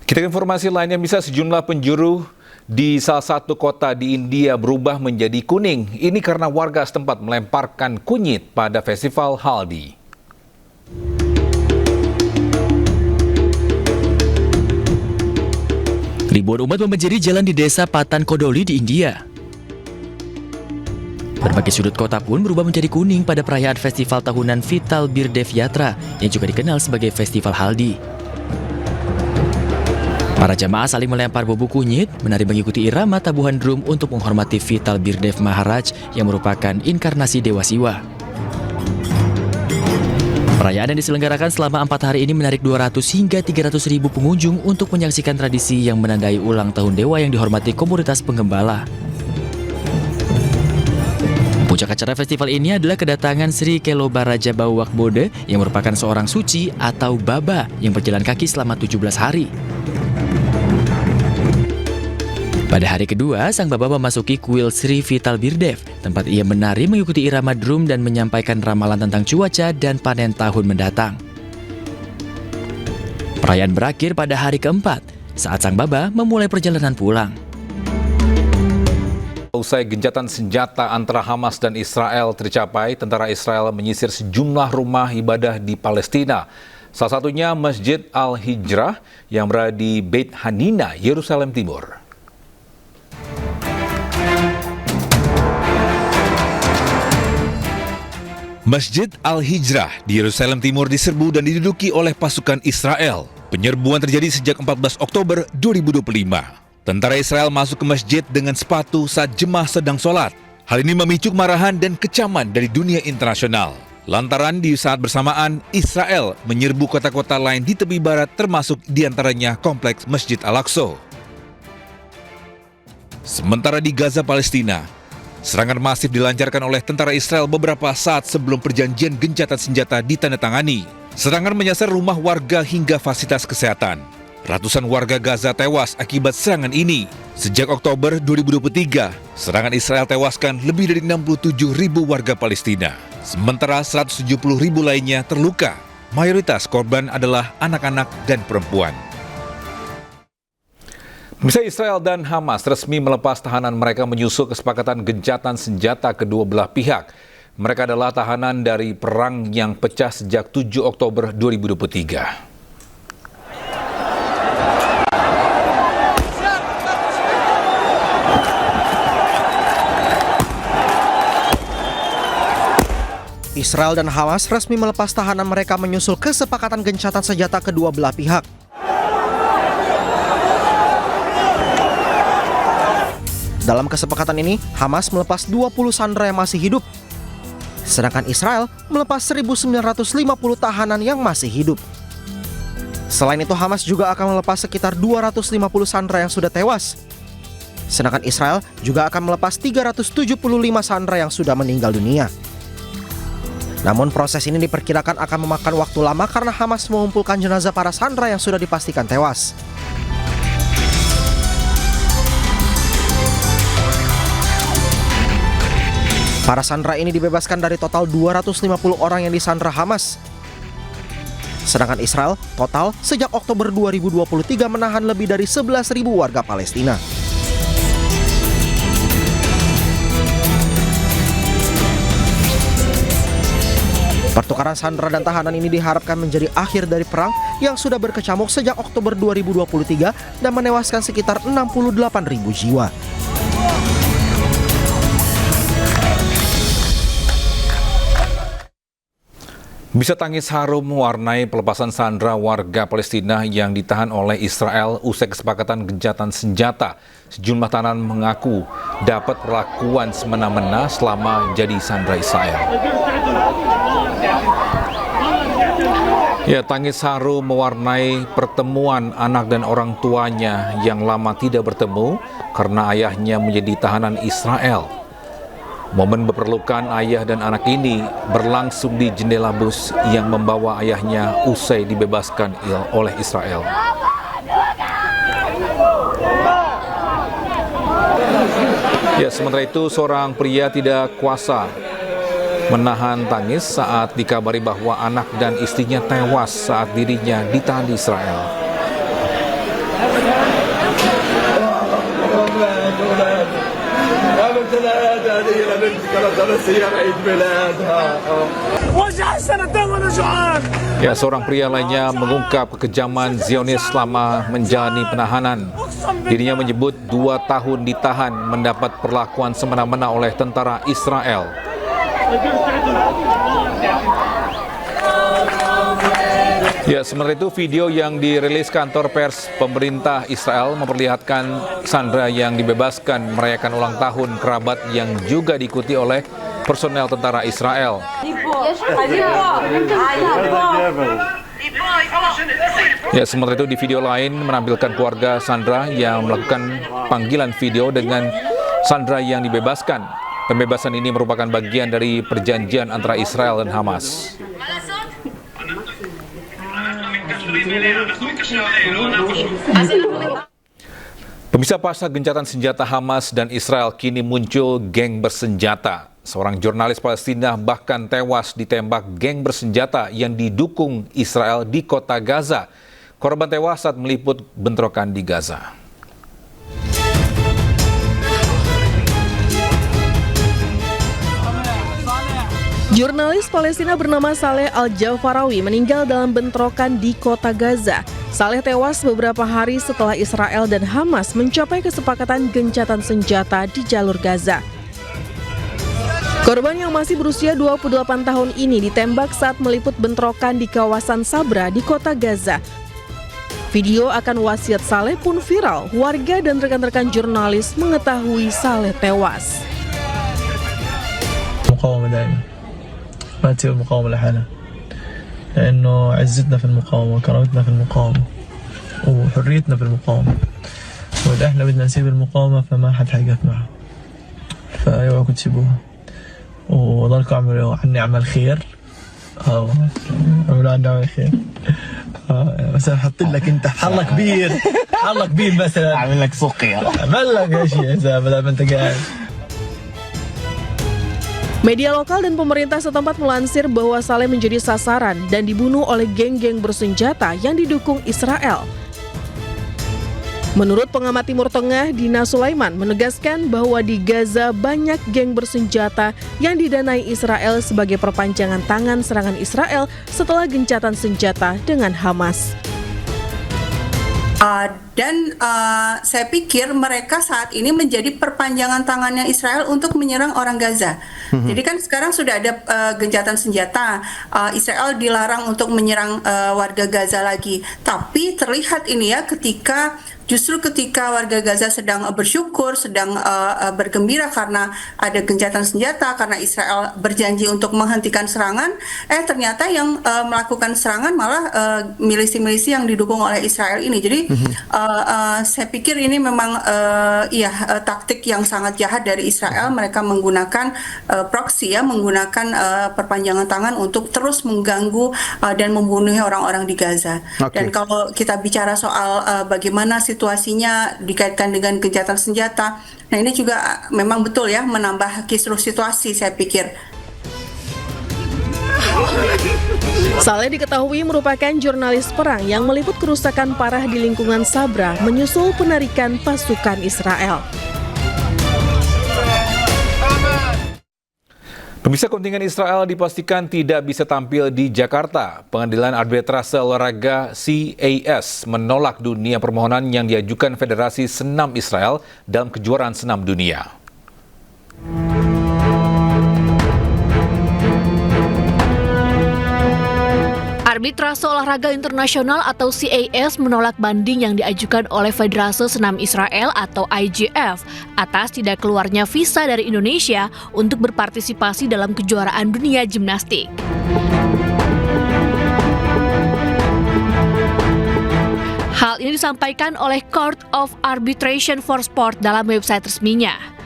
Kita ke informasi lainnya, bisa sejumlah penjuru di salah satu kota di India berubah menjadi kuning. Ini karena warga setempat melemparkan kunyit pada festival Haldi. Ribuan umat membanjiri jalan di desa Patan Kodoli di India. Berbagai sudut kota pun berubah menjadi kuning pada perayaan festival tahunan Vital Birdev Yatra yang juga dikenal sebagai Festival Haldi. Para jamaah saling melempar bubuk kunyit, menari mengikuti irama tabuhan drum untuk menghormati Vital Birdev Maharaj yang merupakan inkarnasi Dewa Siwa. Perayaan yang diselenggarakan selama 4 hari ini menarik 200 hingga 300 ribu pengunjung untuk menyaksikan tradisi yang menandai ulang tahun dewa yang dihormati komunitas penggembala. Puncak acara festival ini adalah kedatangan Sri Kelobaraja Bawak Bode yang merupakan seorang suci atau baba yang berjalan kaki selama 17 hari. Pada hari kedua, sang baba memasuki kuil Sri Vital Birdev, tempat ia menari mengikuti irama drum dan menyampaikan ramalan tentang cuaca dan panen tahun mendatang. Perayaan berakhir pada hari keempat, saat sang baba memulai perjalanan pulang. Usai gencatan senjata antara Hamas dan Israel tercapai, tentara Israel menyisir sejumlah rumah ibadah di Palestina. Salah satunya Masjid Al-Hijrah yang berada di Beit Hanina, Yerusalem Timur. Masjid Al-Hijrah di Yerusalem Timur diserbu dan diduduki oleh pasukan Israel. Penyerbuan terjadi sejak 14 Oktober 2025. Tentara Israel masuk ke masjid dengan sepatu saat jemaah sedang sholat. Hal ini memicu kemarahan dan kecaman dari dunia internasional. Lantaran di saat bersamaan, Israel menyerbu kota-kota lain di tepi barat termasuk diantaranya kompleks Masjid Al-Aqsa. Sementara di Gaza, Palestina, serangan masif dilancarkan oleh tentara Israel beberapa saat sebelum perjanjian gencatan senjata ditandatangani. Serangan menyasar rumah warga hingga fasilitas kesehatan. Ratusan warga Gaza tewas akibat serangan ini. Sejak Oktober 2023, serangan Israel tewaskan lebih dari 67.000 warga Palestina. Sementara 170.000 lainnya terluka. Mayoritas korban adalah anak-anak dan perempuan. Bisa Israel dan Hamas resmi melepas tahanan mereka menyusul kesepakatan gencatan senjata kedua belah pihak. Mereka adalah tahanan dari perang yang pecah sejak 7 Oktober 2023. Israel dan Hamas resmi melepas tahanan mereka menyusul kesepakatan gencatan senjata kedua belah pihak. Dalam kesepakatan ini, Hamas melepas 20 sandera yang masih hidup, sedangkan Israel melepas 1.950 tahanan yang masih hidup. Selain itu, Hamas juga akan melepas sekitar 250 sandera yang sudah tewas, sedangkan Israel juga akan melepas 375 sandera yang sudah meninggal dunia. Namun proses ini diperkirakan akan memakan waktu lama karena Hamas mengumpulkan jenazah para sandera yang sudah dipastikan tewas. Para sandera ini dibebaskan dari total 250 orang yang disandera Hamas. Sedangkan Israel total sejak Oktober 2023 menahan lebih dari 11.000 warga Palestina. Pertukaran sandera dan tahanan ini diharapkan menjadi akhir dari perang yang sudah berkecamuk sejak Oktober 2023 dan menewaskan sekitar 68.000 jiwa. Bisa tangis haru mewarnai pelepasan sandera warga Palestina yang ditahan oleh Israel usai kesepakatan gencatan senjata. Sejumlah tahanan mengaku dapat perlakuan semena-mena selama jadi sandera Israel. Ya, tangis haru mewarnai pertemuan anak dan orang tuanya yang lama tidak bertemu karena ayahnya menjadi tahanan Israel. Momen berpelukan ayah dan anak ini berlangsung di jendela bus yang membawa ayahnya usai dibebaskan oleh Israel. Ya, sementara itu seorang pria tidak kuasa menahan tangis saat dikabari bahwa anak dan istrinya tewas saat dirinya ditahan di Israel. Ya, seorang pria lainnya mengungkap kekejaman Zionis selama menjalani penahanan. Dirinya menyebut 2 tahun ditahan mendapat perlakuan semena-mena oleh tentara Israel. Ya, sementara itu video yang dirilis kantor pers pemerintah Israel memperlihatkan Sandra yang dibebaskan merayakan ulang tahun kerabat yang juga diikuti oleh personel tentara Israel. Ya, sementara itu di video lain menampilkan keluarga Sandra yang melakukan panggilan video dengan Sandra yang dibebaskan. Pembebasan ini merupakan bagian dari perjanjian antara Israel dan Hamas. Pemirsa, pasca gencatan senjata Hamas dan Israel, kini muncul geng bersenjata. Seorang jurnalis Palestina bahkan tewas ditembak geng bersenjata yang didukung Israel di kota Gaza. Korban tewas saat meliput bentrokan di Gaza. Jurnalis Palestina bernama Saleh Al-Jafarawi meninggal dalam bentrokan di kota Gaza. Saleh tewas beberapa hari setelah Israel dan Hamas mencapai kesepakatan gencatan senjata di jalur Gaza. Korban yang masih berusia 28 tahun ini ditembak saat meliput bentrokan di kawasan Sabra di kota Gaza. Video akan wasiat Saleh pun viral. Warga dan rekan-rekan jurnalis mengetahui Saleh tewas. ما تصير المقاومة لحالها لأنه عزتنا في المقاومة وكرامتنا في المقاومة وحريتنا في المقاومة وإذا إحنا بدنا نسيب المقاومة فما حد حيقف معها فأيوة تسيبوها وضلكم اعملوا عني عمل خير اعملوا عني عمل خير مثلا حط لك أنت حلة كبير مثلا أعمل لك سقيا أعمل لك إيش يا زلمة بدل ما أنت قاعد. Media lokal dan pemerintah setempat melansir bahwa Saleh menjadi sasaran dan dibunuh oleh geng-geng bersenjata yang didukung Israel. Menurut pengamat Timur Tengah, Dina Sulaiman menegaskan bahwa di Gaza banyak geng bersenjata yang didanai Israel sebagai perpanjangan tangan serangan Israel setelah gencatan senjata dengan Hamas. Saya pikir mereka saat ini menjadi perpanjangan tangannya Israel untuk menyerang orang Gaza. Jadi kan sekarang sudah ada gencatan senjata, Israel dilarang untuk menyerang warga Gaza lagi. Tapi terlihat ini ya justru ketika warga Gaza sedang bersyukur, sedang bergembira karena ada gencatan senjata, karena Israel berjanji untuk menghentikan serangan, ternyata yang melakukan serangan malah milisi-milisi yang didukung oleh Israel ini. Jadi saya pikir ini memang taktik yang sangat jahat dari Israel. Mereka menggunakan proxy menggunakan perpanjangan tangan untuk terus mengganggu dan membunuh orang-orang di Gaza. Okay. Dan kalau kita bicara soal bagaimana situasinya dikaitkan dengan gencatan senjata, nah ini juga memang betul ya menambah kisruh situasi saya pikir. Saleh diketahui merupakan jurnalis perang yang meliput kerusakan parah di lingkungan Sabra menyusul penarikan pasukan Israel. Pemirsa, kontingen Israel dipastikan tidak bisa tampil di Jakarta. Pengadilan Arbitrase Olahraga CAS menolak dunia permohonan yang diajukan Federasi Senam Israel dalam kejuaraan senam dunia. Arbitrase Olahraga Internasional atau CAS menolak banding yang diajukan oleh Federasi Senam Israel atau IJF atas tidak keluarnya visa dari Indonesia untuk berpartisipasi dalam kejuaraan dunia gimnastik. Hal ini disampaikan oleh Court of Arbitration for Sport dalam website resminya.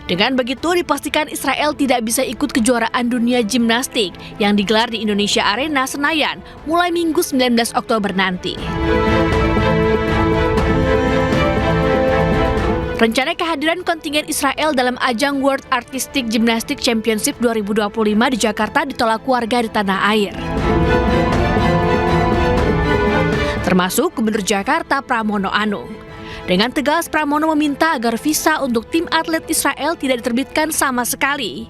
Dengan begitu, dipastikan Israel tidak bisa ikut kejuaraan dunia gimnastik yang digelar di Indonesia Arena Senayan mulai Minggu 19 Oktober nanti. Rencana kehadiran kontingen Israel dalam ajang World Artistic Gymnastics Championship 2025 di Jakarta ditolak warga di tanah air. termasuk Gubernur Jakarta Pramono Anung. Dengan tegas, Pramono meminta agar visa untuk tim atlet Israel tidak diterbitkan sama sekali.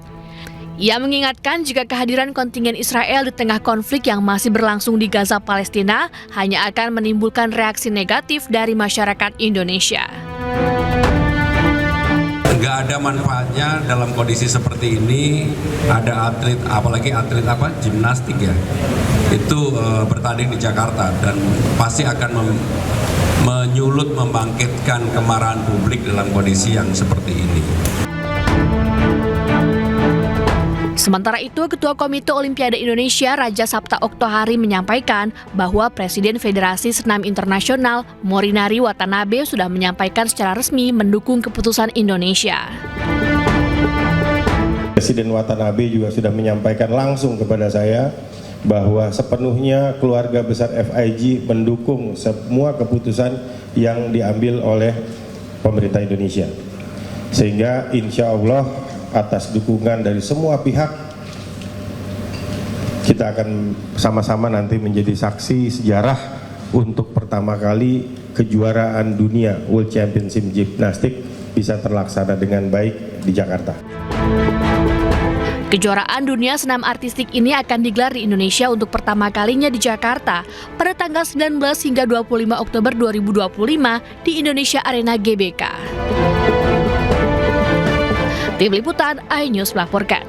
Ia mengingatkan jika kehadiran kontingen Israel di tengah konflik yang masih berlangsung di Gaza, Palestina, hanya akan menimbulkan reaksi negatif dari masyarakat Indonesia. Nggak ada manfaatnya dalam kondisi seperti ini, ada atlet, apalagi atlet gimnastik ya, itu bertanding di Jakarta dan pasti akan menyulut, membangkitkan kemarahan publik dalam kondisi yang seperti ini. Sementara itu, Ketua Komite Olimpiade Indonesia Raja Sapta Oktohari menyampaikan bahwa Presiden Federasi Senam Internasional Morinari Watanabe sudah menyampaikan secara resmi mendukung keputusan Indonesia. Presiden Watanabe juga sudah menyampaikan langsung kepada saya bahwa sepenuhnya keluarga besar FIG mendukung semua keputusan yang diambil oleh pemerintah Indonesia. Sehingga insya Allah atas dukungan dari semua pihak, kita akan sama-sama nanti menjadi saksi sejarah untuk pertama kali kejuaraan dunia World Championship Gimnastik bisa terlaksana dengan baik di Jakarta. Kejuaraan dunia senam artistik ini akan digelar di Indonesia untuk pertama kalinya di Jakarta pada tanggal 19 hingga 25 Oktober 2025 di Indonesia Arena GBK. Tim Liputan iNews melaporkan.